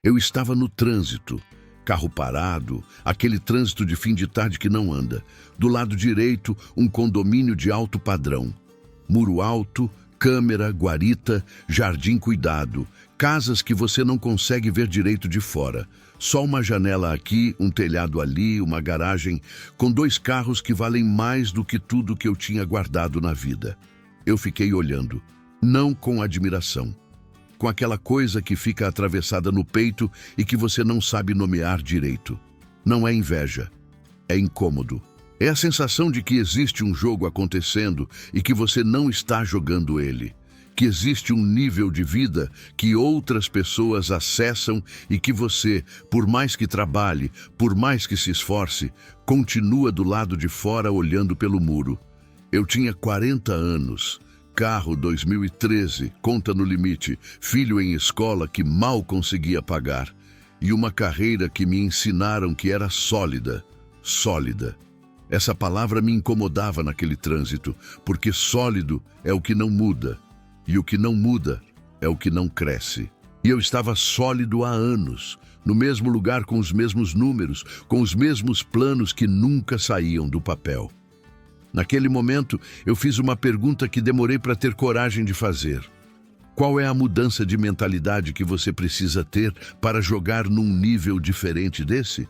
Eu estava no trânsito, carro parado, aquele trânsito de fim de tarde que não anda. Do lado direito, um condomínio de alto padrão. Muro alto, câmera, guarita, jardim cuidado, casas que você não consegue ver direito de fora. Só uma janela aqui, um telhado ali, uma garagem, com 2 carros que valem mais do que tudo que eu tinha guardado na vida. Eu fiquei olhando, não com admiração, com aquela coisa que fica atravessada no peito e que você não sabe nomear direito. Não é inveja, é incômodo. É a sensação de que existe um jogo acontecendo e que você não está jogando ele. Que existe um nível de vida que outras pessoas acessam e que você, por mais que trabalhe, por mais que se esforce, continua do lado de fora olhando pelo muro. Eu tinha 40 anos, carro 2013, conta no limite, filho em escola que mal conseguia pagar e uma carreira que me ensinaram que era sólida, sólida. Essa palavra me incomodava naquele trânsito, porque sólido é o que não muda. E o que não muda é o que não cresce. E eu estava sólido há anos, no mesmo lugar com os mesmos números, com os mesmos planos que nunca saíam do papel. Naquele momento, eu fiz uma pergunta que demorei para ter coragem de fazer. Qual é a mudança de mentalidade que você precisa ter para jogar num nível diferente desse?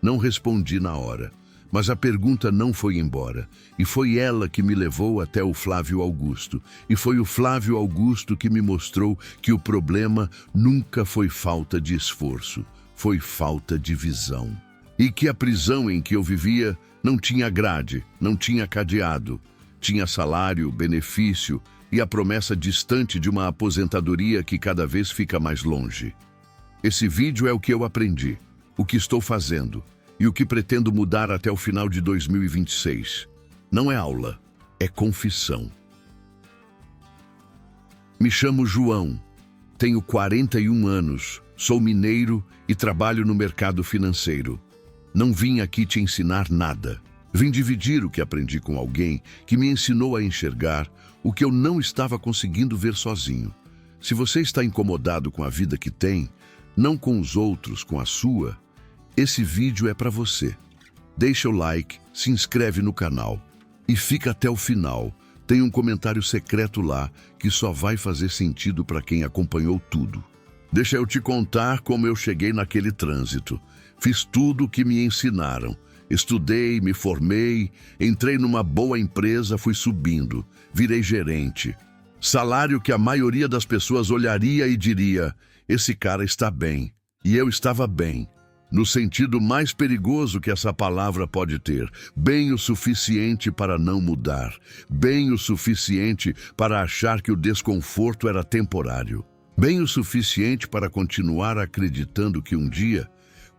Não respondi na hora. Mas a pergunta não foi embora, e foi ela que me levou até o Flávio Augusto. E foi o Flávio Augusto que me mostrou que o problema nunca foi falta de esforço, foi falta de visão. E que a prisão em que eu vivia não tinha grade, não tinha cadeado, tinha salário, benefício e a promessa distante de uma aposentadoria que cada vez fica mais longe. Esse vídeo é o que eu aprendi, o que estou fazendo, e o que pretendo mudar até o final de 2026. Não é aula, é confissão. Me chamo João, tenho 41 anos, sou mineiro e trabalho no mercado financeiro. Não vim aqui te ensinar nada. Vim dividir o que aprendi com alguém que me ensinou a enxergar o que eu não estava conseguindo ver sozinho. Se você está incomodado com a vida que tem, não com os outros, com a sua, esse vídeo é para você. Deixa o like, se inscreve no canal e fica até o final. Tem um comentário secreto lá que só vai fazer sentido para quem acompanhou tudo. Deixa eu te contar como eu cheguei naquele trânsito. Fiz tudo o que me ensinaram. Estudei, me formei, entrei numa boa empresa, fui subindo, virei gerente. Salário que a maioria das pessoas olharia e diria: esse cara está bem. E eu estava bem. No sentido mais perigoso que essa palavra pode ter, bem o suficiente para não mudar, bem o suficiente para achar que o desconforto era temporário, bem o suficiente para continuar acreditando que um dia,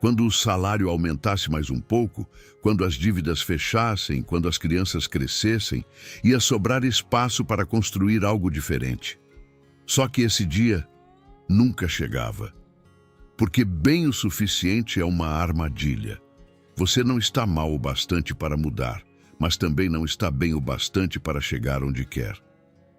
quando o salário aumentasse mais um pouco, quando as dívidas fechassem, quando as crianças crescessem, ia sobrar espaço para construir algo diferente. Só que esse dia nunca chegava. Porque bem o suficiente é uma armadilha. Você não está mal o bastante para mudar, mas também não está bem o bastante para chegar onde quer.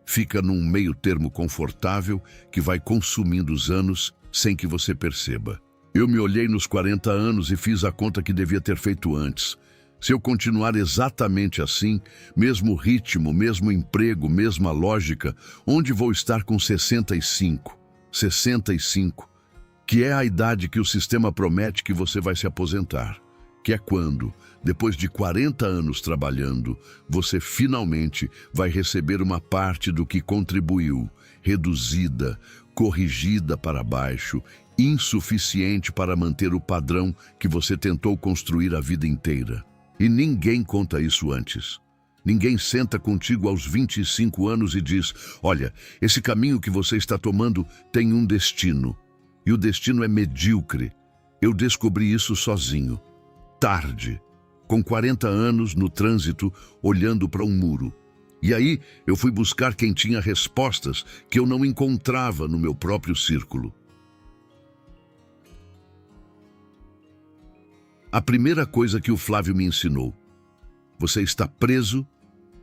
Fica num meio termo confortável que vai consumindo os anos sem que você perceba. Eu me olhei nos 40 anos e fiz a conta que devia ter feito antes. Se eu continuar exatamente assim, mesmo ritmo, mesmo emprego, mesma lógica, onde vou estar com 65? 65. Que é a idade que o sistema promete que você vai se aposentar, que é quando, depois de 40 anos trabalhando, você finalmente vai receber uma parte do que contribuiu, reduzida, corrigida para baixo, insuficiente para manter o padrão que você tentou construir a vida inteira. E ninguém conta isso antes. Ninguém senta contigo aos 25 anos e diz: olha, esse caminho que você está tomando tem um destino. E o destino é medíocre. Eu descobri isso sozinho. Tarde. Com 40 anos, no trânsito, olhando para um muro. E aí, eu fui buscar quem tinha respostas que eu não encontrava no meu próprio círculo. A primeira coisa que o Flávio me ensinou: você está preso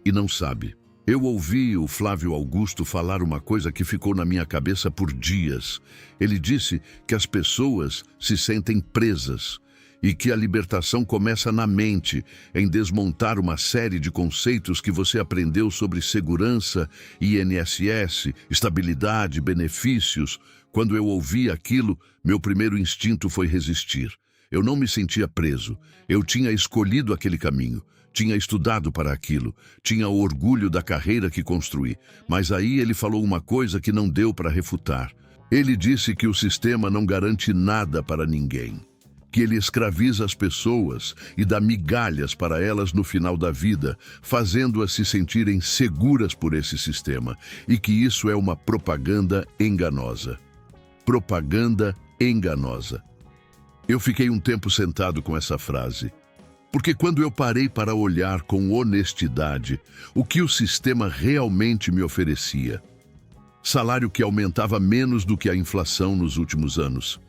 e não sabe. Eu ouvi o Flávio Augusto falar uma coisa que ficou na minha cabeça por dias. Ele disse que as pessoas se sentem presas e que a libertação começa na mente, em desmontar uma série de conceitos que você aprendeu sobre segurança, INSS, estabilidade, benefícios. Quando eu ouvi aquilo, meu primeiro instinto foi resistir. Eu não me sentia preso. Eu tinha escolhido aquele caminho. Tinha estudado para aquilo, tinha o orgulho da carreira que construí, mas aí ele falou uma coisa que não deu para refutar. Ele disse que o sistema não garante nada para ninguém, que ele escraviza as pessoas e dá migalhas para elas no final da vida, fazendo-as se sentirem seguras por esse sistema, e que isso é uma propaganda enganosa. Propaganda enganosa. Eu fiquei um tempo sentado com essa frase. Porque quando eu parei para olhar com honestidade o que o sistema realmente me oferecia, salário que aumentava menos do que a inflação nos últimos anos,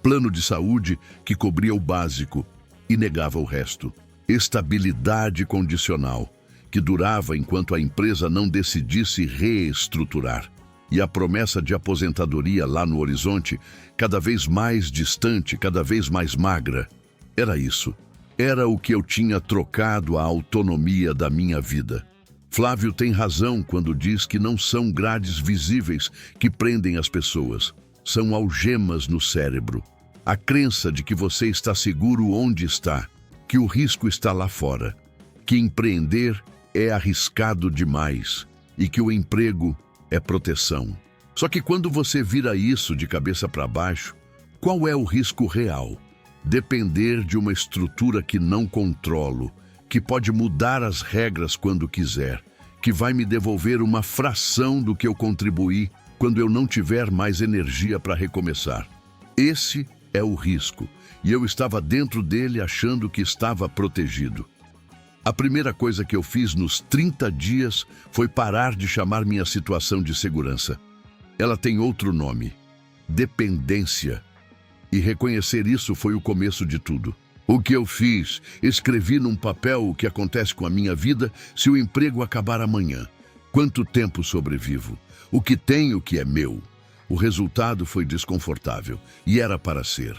plano de saúde que cobria o básico e negava o resto, estabilidade condicional que durava enquanto a empresa não decidisse reestruturar, e a promessa de aposentadoria lá no horizonte, cada vez mais distante, cada vez mais magra. Era isso. Era o que eu tinha trocado a autonomia da minha vida. Flávio tem razão quando diz que não são grades visíveis que prendem as pessoas. São algemas no cérebro. A crença de que você está seguro onde está, que o risco está lá fora, que empreender é arriscado demais e que o emprego é proteção. Só que quando você vira isso de cabeça para baixo, qual é o risco real? Depender de uma estrutura que não controlo, que pode mudar as regras quando quiser, que vai me devolver uma fração do que eu contribuí quando eu não tiver mais energia para recomeçar. Esse é o risco, e eu estava dentro dele achando que estava protegido. A primeira coisa que eu fiz nos 30 dias foi parar de chamar minha situação de segurança. Ela tem outro nome: dependência. E reconhecer isso foi o começo de tudo. O que eu fiz? Escrevi num papel o que acontece com a minha vida se o emprego acabar amanhã. Quanto tempo sobrevivo? O que tenho que é meu? O resultado foi desconfortável, e era para ser.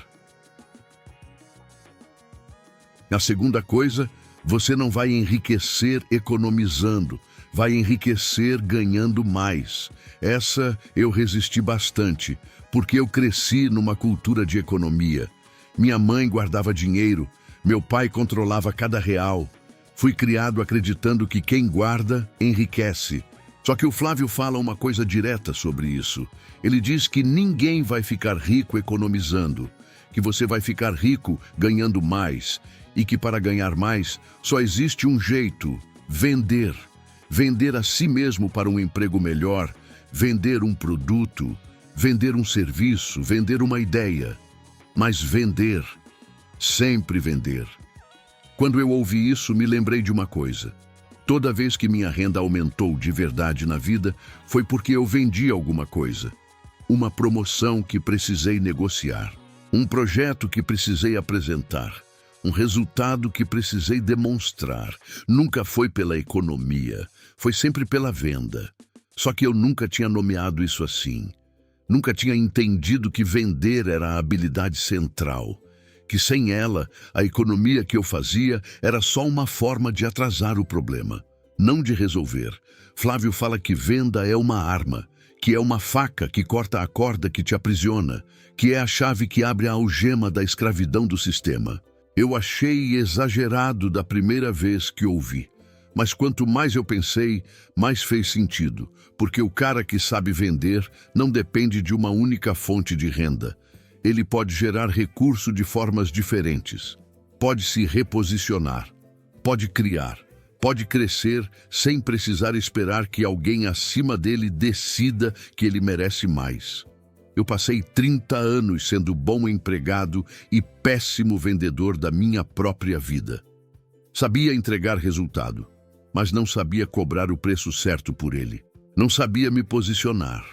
A segunda coisa, você não vai enriquecer economizando, vai enriquecer ganhando mais. Essa eu resisti bastante, porque eu cresci numa cultura de economia. Minha mãe guardava dinheiro, meu pai controlava cada real. Fui criado acreditando que quem guarda enriquece. Só que o Flávio fala uma coisa direta sobre isso. Ele diz que ninguém vai ficar rico economizando, que você vai ficar rico ganhando mais, e que para ganhar mais só existe um jeito: vender. Vender a si mesmo para um emprego melhor, vender um produto, vender um serviço, vender uma ideia. Mas vender, sempre vender. Quando eu ouvi isso, me lembrei de uma coisa. Toda vez que minha renda aumentou de verdade na vida, foi porque eu vendi alguma coisa. Uma promoção que precisei negociar, um projeto que precisei apresentar, um resultado que precisei demonstrar. Nunca foi pela economia, foi sempre pela venda. Só que eu nunca tinha nomeado isso assim. Nunca tinha entendido que vender era a habilidade central, que sem ela, a economia que eu fazia era só uma forma de atrasar o problema, não de resolver. Flávio fala que venda é uma arma, que é uma faca que corta a corda que te aprisiona, que é a chave que abre a algema da escravidão do sistema. Eu achei exagerado da primeira vez que ouvi. Mas quanto mais eu pensei, mais fez sentido, porque o cara que sabe vender não depende de uma única fonte de renda. Ele pode gerar recurso de formas diferentes, pode se reposicionar, pode criar, pode crescer sem precisar esperar que alguém acima dele decida que ele merece mais. Eu passei 30 anos sendo bom empregado e péssimo vendedor da minha própria vida. Sabia entregar resultado, mas não sabia cobrar o preço certo por ele. Não sabia me posicionar.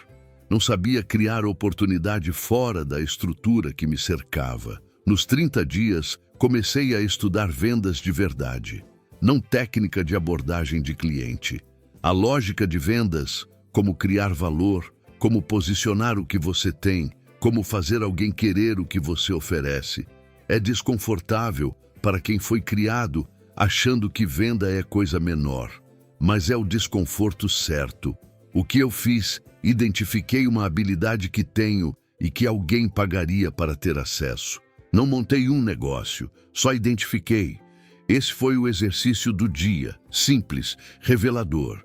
Não sabia criar oportunidade fora da estrutura que me cercava. Nos 30 dias, comecei a estudar vendas de verdade. Não técnica de abordagem de cliente. A lógica de vendas, como criar valor, como posicionar o que você tem, como fazer alguém querer o que você oferece, é desconfortável para quem foi criado achando que venda é coisa menor. Mas é o desconforto certo. O que eu fiz? Identifiquei uma habilidade que tenho e que alguém pagaria para ter acesso. Não montei um negócio, só identifiquei. Esse foi o exercício do dia, simples, revelador.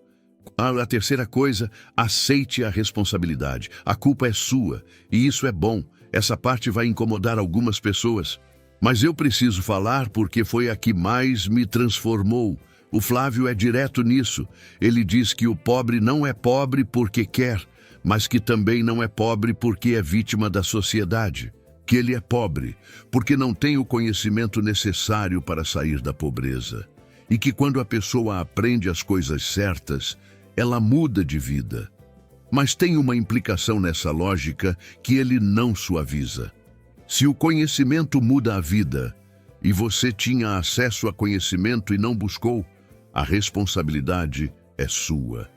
A terceira coisa, aceite a responsabilidade. A culpa é sua, e isso é bom. Essa parte vai incomodar algumas pessoas. Mas eu preciso falar porque foi a que mais me transformou. O Flávio é direto nisso. Ele diz que o pobre não é pobre porque quer, mas que também não é pobre porque é vítima da sociedade. Que ele é pobre porque não tem o conhecimento necessário para sair da pobreza. E que quando a pessoa aprende as coisas certas, ela muda de vida. Mas tem uma implicação nessa lógica que ele não suaviza. Se o conhecimento muda a vida, e você tinha acesso a conhecimento e não buscou, a responsabilidade é sua.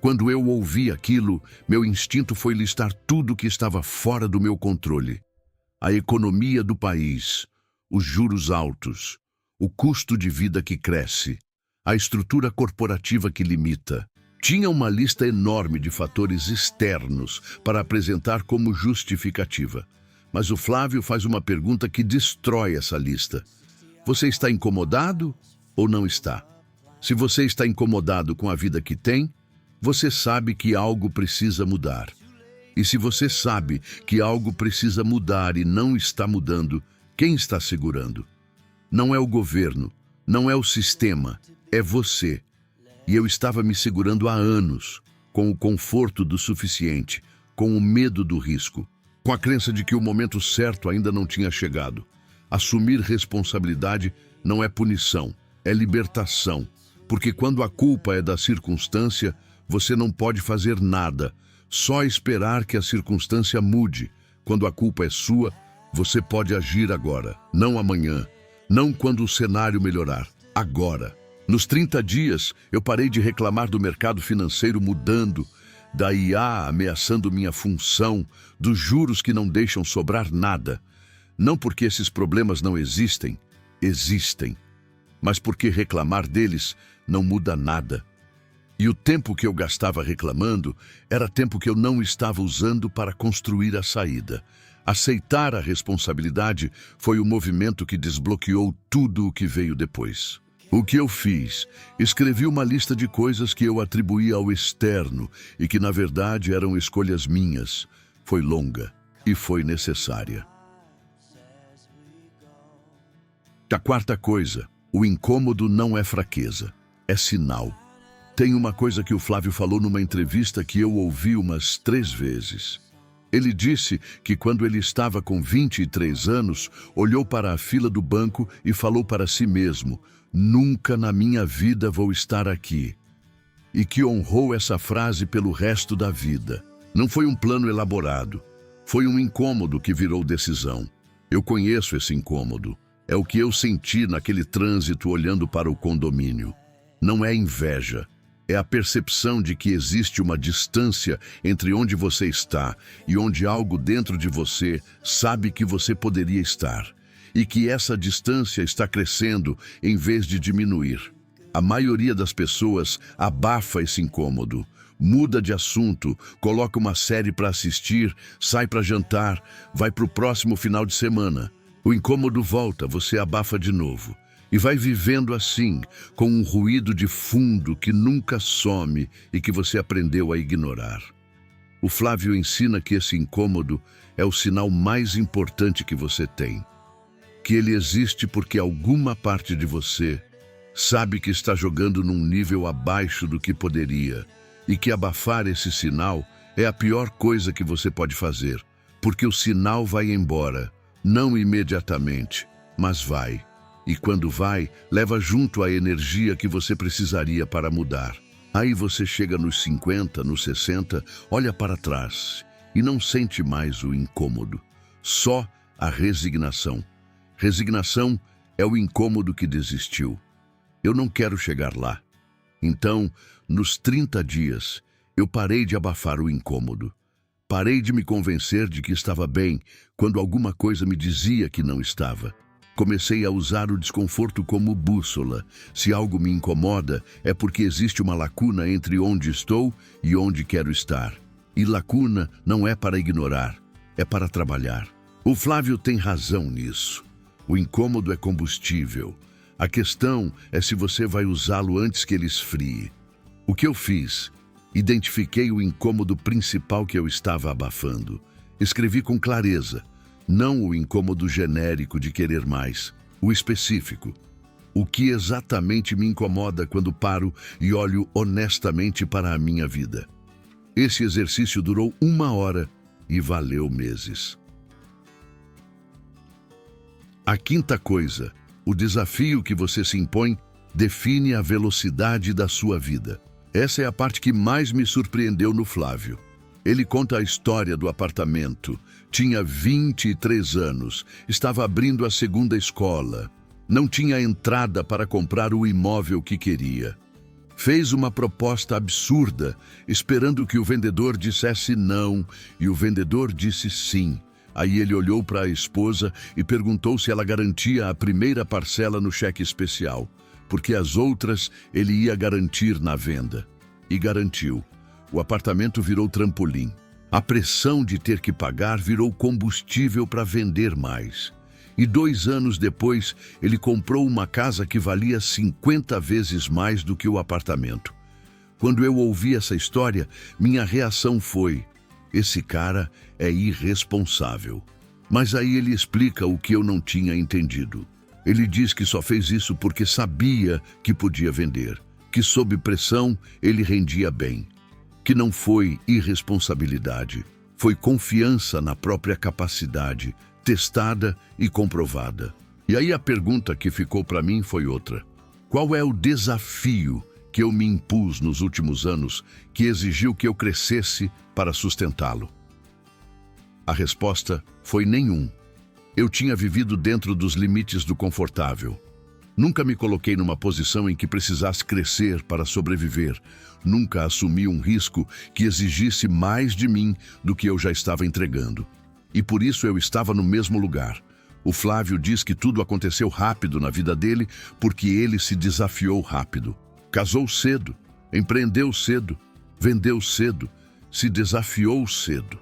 Quando eu ouvi aquilo, meu instinto foi listar tudo que estava fora do meu controle. A economia do país, os juros altos, o custo de vida que cresce, a estrutura corporativa que limita. Tinha uma lista enorme de fatores externos para apresentar como justificativa. Mas o Flávio faz uma pergunta que destrói essa lista. Você está incomodado ou não está? Se você está incomodado com a vida que tem, você sabe que algo precisa mudar. E se você sabe que algo precisa mudar e não está mudando, quem está segurando? Não é o governo, não é o sistema, é você. E eu estava me segurando há anos, com o conforto do suficiente, com o medo do risco, com a crença de que o momento certo ainda não tinha chegado. Assumir responsabilidade não é punição, é libertação. Porque quando a culpa é da circunstância, você não pode fazer nada, só esperar que a circunstância mude. Quando a culpa é sua, você pode agir agora, não amanhã, não quando o cenário melhorar, agora. Nos 30 dias, eu parei de reclamar do mercado financeiro mudando, da IA ameaçando minha função, dos juros que não deixam sobrar nada. Não porque esses problemas não existem, existem, mas porque reclamar deles não muda nada. E o tempo que eu gastava reclamando era tempo que eu não estava usando para construir a saída. Aceitar a responsabilidade foi o movimento que desbloqueou tudo o que veio depois. O que eu fiz? Escrevi uma lista de coisas que eu atribuía ao externo e que, na verdade, eram escolhas minhas. Foi longa e foi necessária. A quarta coisa, o incômodo não é fraqueza, é sinal. Tem uma coisa que o Flávio falou numa entrevista que eu ouvi umas 3 vezes. Ele disse que quando ele estava com 23 anos, olhou para a fila do banco e falou para si mesmo: "Nunca na minha vida vou estar aqui." E que honrou essa frase pelo resto da vida. Não foi um plano elaborado. Foi um incômodo que virou decisão. Eu conheço esse incômodo. É o que eu senti naquele trânsito olhando para o condomínio. Não é inveja. É a percepção de que existe uma distância entre onde você está e onde algo dentro de você sabe que você poderia estar. E que essa distância está crescendo em vez de diminuir. A maioria das pessoas abafa esse incômodo, muda de assunto, coloca uma série para assistir, sai para jantar, vai para o próximo final de semana. O incômodo volta, você abafa de novo. E vai vivendo assim, com um ruído de fundo que nunca some e que você aprendeu a ignorar. O Flávio ensina que esse incômodo é o sinal mais importante que você tem. Que ele existe porque alguma parte de você sabe que está jogando num nível abaixo do que poderia, e que abafar esse sinal é a pior coisa que você pode fazer, porque o sinal vai embora, não imediatamente, mas vai. E quando vai, leva junto a energia que você precisaria para mudar. Aí você chega nos 50, nos 60, olha para trás e não sente mais o incômodo, só a resignação. Resignação é o incômodo que desistiu. Eu não quero chegar lá, Então, nos 30 dias, eu parei de abafar o incômodo. Parei de me convencer de que estava bem quando alguma coisa me dizia que não estava. Comecei a usar o desconforto como bússola. Se algo me incomoda, é porque existe uma lacuna entre onde estou e onde quero estar. E lacuna não é para ignorar, é para trabalhar. O Flávio tem razão nisso. O incômodo é combustível. A questão é se você vai usá-lo antes que ele esfrie. O que eu fiz? Identifiquei o incômodo principal que eu estava abafando. Escrevi com clareza. Não o incômodo genérico de querer mais, o específico. O que exatamente me incomoda quando paro e olho honestamente para a minha vida. Esse exercício durou 1 hora e valeu meses. A quinta coisa, o desafio que você se impõe define a velocidade da sua vida. Essa é a parte que mais me surpreendeu no Flávio. Ele conta a história do apartamento. Tinha 23 anos, estava abrindo a segunda escola. Não tinha entrada para comprar o imóvel que queria. Fez uma proposta absurda, esperando que o vendedor dissesse não, e o vendedor disse sim. Aí ele olhou para a esposa e perguntou se ela garantia a primeira parcela no cheque especial, porque as outras ele ia garantir na venda. E garantiu. O apartamento virou trampolim. A pressão de ter que pagar virou combustível para vender mais. E 2 anos depois, ele comprou uma casa que valia 50 vezes mais do que o apartamento. Quando eu ouvi essa história, minha reação foi: esse cara é irresponsável. Mas aí ele explica o que eu não tinha entendido. Ele diz que só fez isso porque sabia que podia vender, que sob pressão ele rendia bem. Que não foi irresponsabilidade, foi confiança na própria capacidade, testada e comprovada. E aí a pergunta que ficou para mim foi outra. Qual é o desafio que eu me impus nos últimos anos que exigiu que eu crescesse para sustentá-lo? A resposta foi nenhum. Eu tinha vivido dentro dos limites do confortável. Nunca me coloquei numa posição em que precisasse crescer para sobreviver. Nunca assumi um risco que exigisse mais de mim do que eu já estava entregando. E por isso eu estava no mesmo lugar. O Flávio diz que tudo aconteceu rápido na vida dele porque ele se desafiou rápido. Casou cedo, empreendeu cedo, vendeu cedo, se desafiou cedo.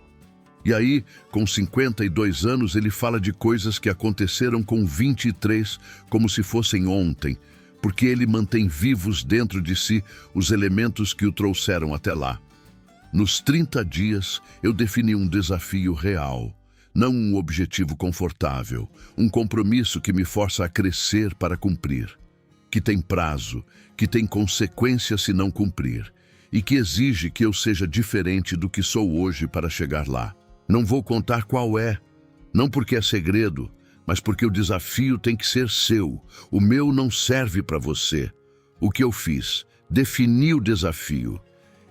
E aí, com 52 anos, ele fala de coisas que aconteceram com 23 como se fossem ontem, porque ele mantém vivos dentro de si os elementos que o trouxeram até lá. Nos 30 dias, eu defini um desafio real, não um objetivo confortável, um compromisso que me força a crescer para cumprir, que tem prazo, que tem consequência se não cumprir, e que exige que eu seja diferente do que sou hoje para chegar lá. Não vou contar qual é, não porque é segredo, mas porque o desafio tem que ser seu. O meu não serve para você. O que eu fiz? Defini o desafio.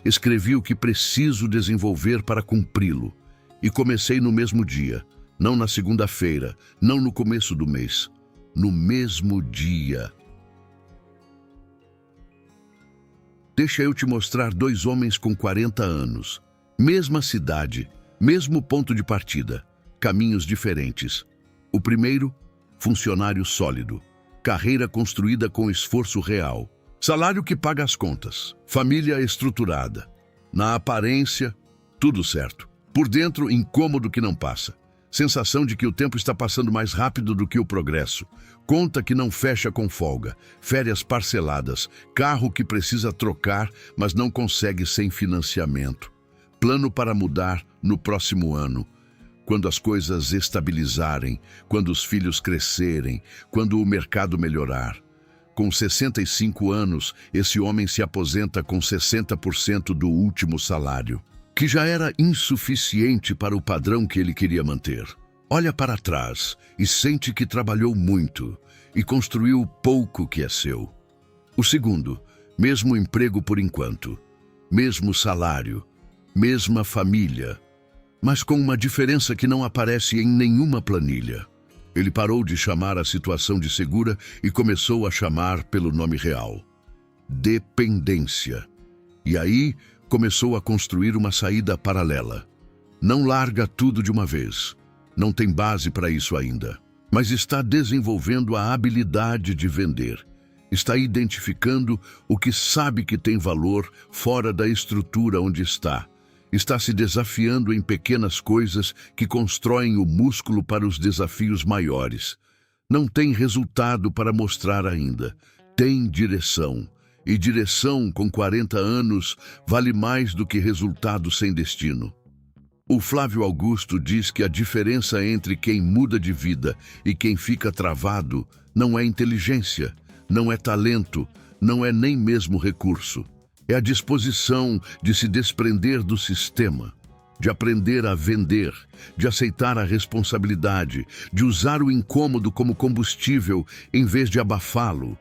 Escrevi o que preciso desenvolver para cumpri-lo. E comecei no mesmo dia, não na segunda-feira, não no começo do mês. No mesmo dia. Deixa eu te mostrar 2 homens com 40 anos. Mesma cidade. Mesmo ponto de partida, caminhos diferentes. O primeiro, funcionário sólido, carreira construída com esforço real, salário que paga as contas, família estruturada. Na aparência, tudo certo. Por dentro, incômodo que não passa. Sensação de que o tempo está passando mais rápido do que o progresso. Conta que não fecha com folga. Férias parceladas. Carro que precisa trocar, mas não consegue sem financiamento. Plano para mudar no próximo ano, quando as coisas estabilizarem, quando os filhos crescerem, quando o mercado melhorar. Com 65 anos, esse homem se aposenta com 60% do último salário, que já era insuficiente para o padrão que ele queria manter. Olha para trás e sente que trabalhou muito e construiu pouco que é seu. O segundo, mesmo emprego por enquanto, mesmo salário, mesma família, mas com uma diferença que não aparece em nenhuma planilha. Ele parou de chamar a situação de segura e começou a chamar pelo nome real. dependência. E aí começou a construir uma saída paralela. Não larga tudo de uma vez. Não tem base para isso ainda. Mas está desenvolvendo a habilidade de vender. Está identificando o que sabe que tem valor fora da estrutura onde está. Está se desafiando em pequenas coisas que constroem o músculo para os desafios maiores. Não tem resultado para mostrar ainda. Tem direção. E direção com 40 anos vale mais do que resultado sem destino. O Flávio Augusto diz que a diferença entre quem muda de vida e quem fica travado não é inteligência, não é talento, não é nem mesmo recurso. É a disposição de se desprender do sistema, de aprender a vender, de aceitar a responsabilidade, de usar o incômodo como combustível em vez de abafá-lo.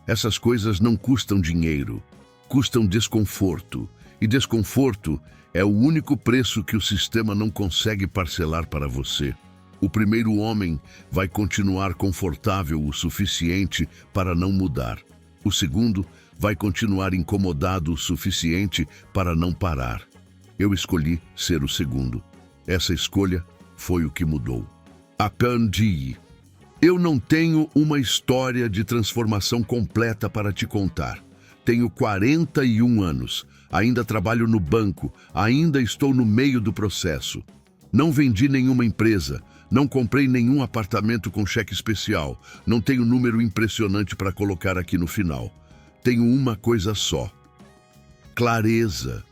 Essas coisas não custam dinheiro, custam desconforto. E desconforto é o único preço que o sistema não consegue parcelar para você. O primeiro homem vai continuar confortável o suficiente para não mudar. O segundo vai continuar incomodado o suficiente para não parar. Eu escolhi ser o segundo. Essa escolha foi o que mudou. Aprendi. Eu não tenho uma história de transformação completa para te contar. Tenho 41 anos, ainda trabalho no banco, ainda estou no meio do processo. Não vendi nenhuma empresa, não comprei nenhum apartamento com cheque especial, não tenho número impressionante para colocar aqui no final. Tenho uma coisa só: clareza.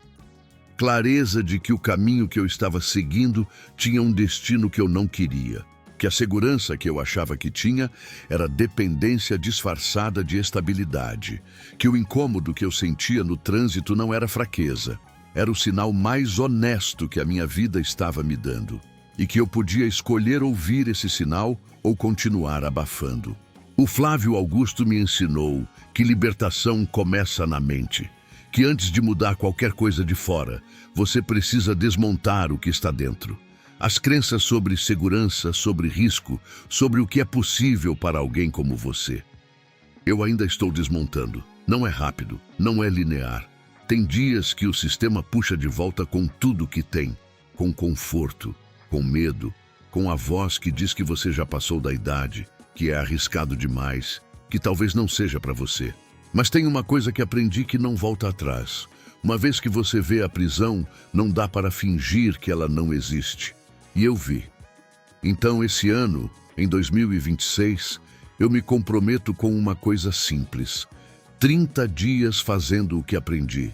Clareza de que o caminho que eu estava seguindo tinha um destino que eu não queria. Que a segurança que eu achava que tinha era dependência disfarçada de estabilidade, que o incômodo que eu sentia no trânsito não era fraqueza, era o sinal mais honesto que a minha vida estava me dando, e que eu podia escolher ouvir esse sinal ou continuar abafando. O Flávio Augusto me ensinou que libertação começa na mente, que antes de mudar qualquer coisa de fora, você precisa desmontar o que está dentro. As crenças sobre segurança, sobre risco, sobre o que é possível para alguém como você. Eu ainda estou desmontando. Não é rápido, não é linear. Tem dias que o sistema puxa de volta com tudo que tem, com conforto, com medo, com a voz que diz que você já passou da idade, que é arriscado demais, que talvez não seja para você. Mas tem uma coisa que aprendi que não volta atrás. Uma vez que você vê a prisão, não dá para fingir que ela não existe. E eu vi. Então, esse ano, em 2026, eu me comprometo com uma coisa simples. 30 dias fazendo o que aprendi.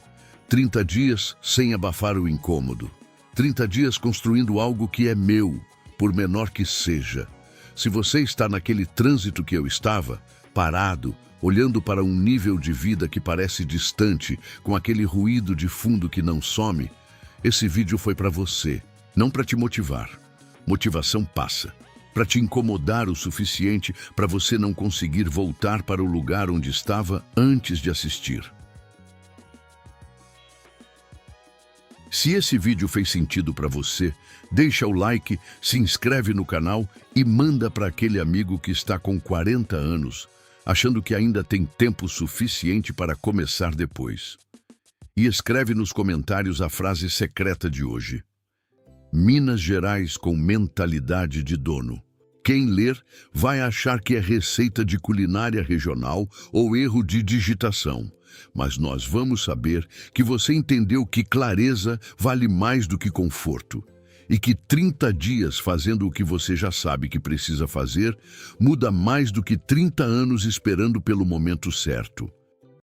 30 dias sem abafar o incômodo. 30 dias construindo algo que é meu, por menor que seja. Se você está naquele trânsito que eu estava, parado, olhando para um nível de vida que parece distante, com aquele ruído de fundo que não some, esse vídeo foi para você. Não para te motivar. Motivação passa. Para te incomodar o suficiente para você não conseguir voltar para o lugar onde estava antes de assistir. Se esse vídeo fez sentido para você, deixa o like, se inscreve no canal e manda para aquele amigo que está com 40 anos, achando que ainda tem tempo suficiente para começar depois. E escreve nos comentários a frase secreta de hoje. Minas Gerais com mentalidade de dono. Quem ler vai achar que é receita de culinária regional ou erro de digitação. Mas nós vamos saber que você entendeu que clareza vale mais do que conforto. E que 30 dias fazendo o que você já sabe que precisa fazer muda mais do que 30 anos esperando pelo momento certo.